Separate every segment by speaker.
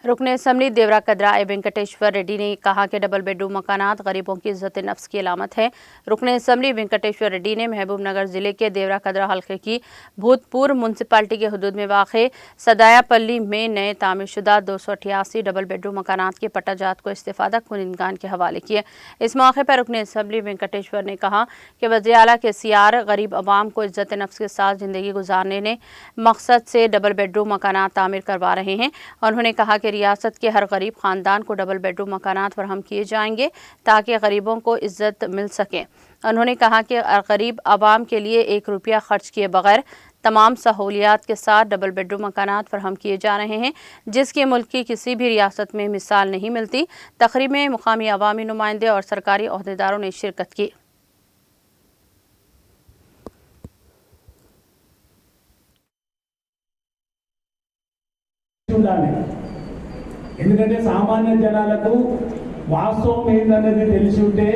Speaker 1: रुकने असम्बली देवरा कदरा वेंकटेश्वर रेड्डी ने कहा कि डबल बेडरूम मकानात गरीबों की इज्जत नफ्स की अलामत है। रुकने असम्बली वेंकटेश्वर रेड्डी ने महबूबनगर जिले के देवरा कदरा हल्के की भूतपूर्व म्यूनसिपालिटी के हदूद में वाक़े सदायापल्ली में नए तामीरशुदा 288 डबल बेडरूम मकानात के पट्टाजात को इस्तेफादा कुनिंदगान के हवाले किए। इस मौके पर रुकने असम्बली वेंकटेश्वर ने कहा कि वज़ीर आला KCR गरीब अवाम को इज्जत नफ्स के साथ ज़िंदगी गुजारने ने मकसद से डबल बेडरूम मकानात तामीर करवा रहे हैं। उन्होंने कहा कि रियासत के हर गरीब ख़ानदान को डबल बेडरूम मकानात फराहम किए जाएंगे ताकि गरीबों को इज्जत मिल सके। उन्होंने कहा कि गरीब आवाम के लिए 1 रुपया खर्च किए बगैर तमाम सहूलियात के साथ डबल बेडरूम मकानात फराहम किए जा रहे हैं, जिसकी मुल्क की किसी भी रियासत में मिसाल नहीं मिलती। तकरीब में मुकामी अवामी नुमाइंदे और सरकारी ओहदेदारों ने शिरकत की।
Speaker 2: ఎందుకంటే సామాన్య జనాలకు వాస్తవం ఏందన్నది తెలిసి ఉంటే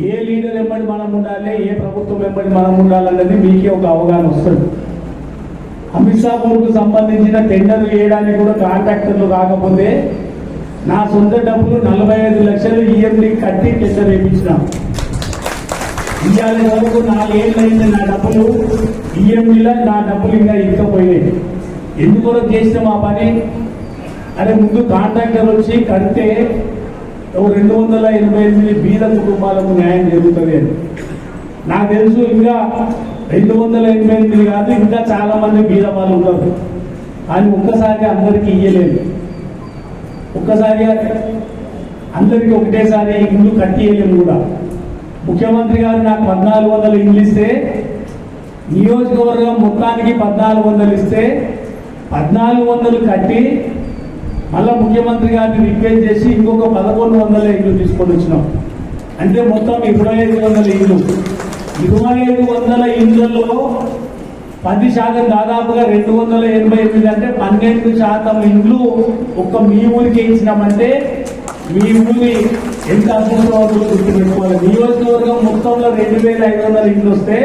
Speaker 2: ఏ లీడర్ వెంబడి మనం ఉండాలి, ఏ ప్రభుత్వం వెంబడి మనం ఉండాలన్నది మీకే ఒక అవగాహన వస్తుంది. అమిత్షాపూర్కు సంబంధించిన టెండర్లు వేయడానికి కూడా కాంట్రాక్టర్లు రాకపోతే నా సొంత డబ్బులు 45 లక్షలు EMD కట్టి టెండర్ వేయించినాం. ఇవాళ వరకు 4 ఏళ్ళు అయింది నా డబ్బులు EMDలో నా డబ్బులు ఇంకా ఇకపోయినాయి. ఎందుకు చేసినాం ఆ పని? అరే ముందు కాంట్రాక్టర్ వచ్చి కడితే 288 బీద కుటుంబాలకు న్యాయం జరుగుతుంది అని నాకు తెలుసు. ఇంకా 288 కాదు, ఇంకా చాలా మంది బీద వాళ్ళు ఉన్నారు. కానీ ఒక్కసారి అందరికీ ఇయ్యలేదు. ఒక్కసారి అందరికీ ఒకటేసారి ఇల్లు కట్టియలేము కూడా. ముఖ్యమంత్రి గారు నాకు 1400 ఇల్లు ఇస్తే, నియోజకవర్గం మొత్తానికి 1400 ఇస్తే 1400 కట్టి మళ్ళా ముఖ్యమంత్రి గారిని రిక్వెస్ట్ చేసి ఇంకొక 1100 ఇల్లు తీసుకొని వచ్చినాం. అంటే మొత్తం 2500 ఇల్లు. 2500 ఇళ్లలో 10% దాదాపుగా 288 అంటే 12% ఇల్లు ఒక్క మీ ఊరికి ఇచ్చినామంటే మీ ఊరి ఎంత అదృష్టంలో గుర్తుపెట్టుకోవాలి. నియోజకవర్గం మొత్తంలో 2500 ఇల్లు వస్తే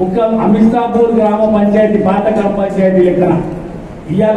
Speaker 2: ఒక్క అమిత్షాపూర్ గ్రామ పంచాయతీ, పాత గ్రామ పంచాయతీ లెక్కన ఇవాళ